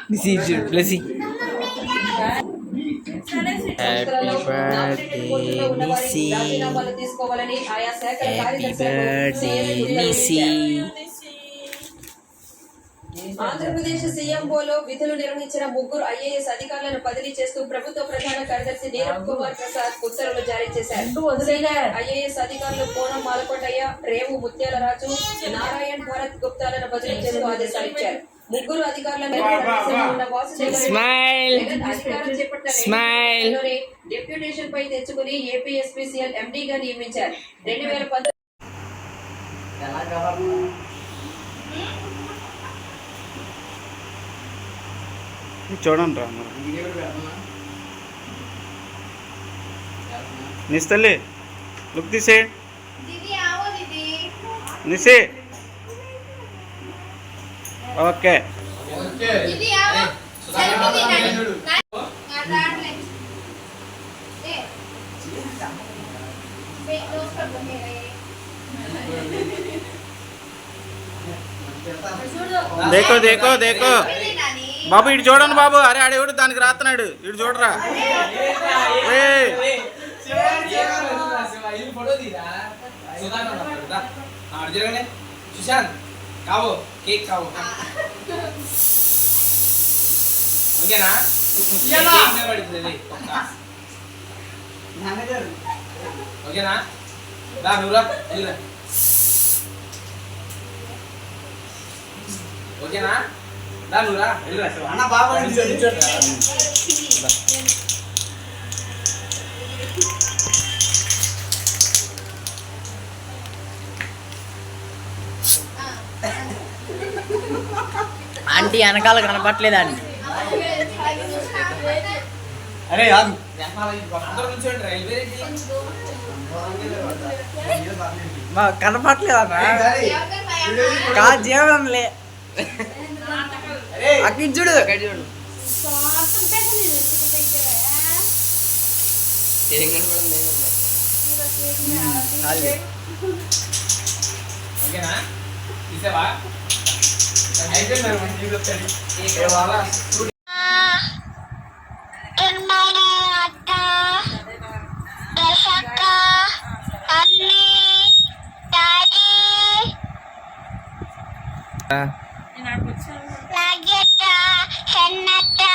This is your blessing. Happy birthday, Nisi. Happy birthday, Nisi. Andhra Pradesh సీఎంఓలో విధులు నిర్వహించిన ముగ్గురు IAS అధికారులను బదిలీ చేస్తూ ప్రభుత్వ ప్రధాన కార్యదర్శి నీరబ్ కుమార్ ప్రసాద్ ఉత్తర్వులు జారీ చేశారు. సీనియర్ ఐఏఎస్ అధికారులు కోనం మాలకొండయ్య, రేవు ముత్యాలరాజు, నారాయణ్ భారత్ గుప్తాలను బదిలీ చేస్తూ ఆదేశాలు ఇచ్చారు. ముగ్గురు అధికారులను అధికారం చేపట్టిన డెప్యూటేషన్ పై తెచ్చుకుని ఏపీఎస్పీసీఎల్ ఎండీగా నియమించారు. 2019 చూడండి రా నిస్తలే లుక్ తీసే నిసే ఓకే देखो देखो देखो బాబు ఇటు చూడండి బాబు. అరే ఆడేవాడు దానికి రాస్తున్నాడు, ఇటు చూడరా. ఓకేనా దానురా అన్న బాబు ఆంటీ వెనకాల కనపట్లేదా అండి? అరే కనపట్లేదా కా జీవనంలే అక్కడ చూడు ఓకేనా తీసేవా Lagi ta, senata.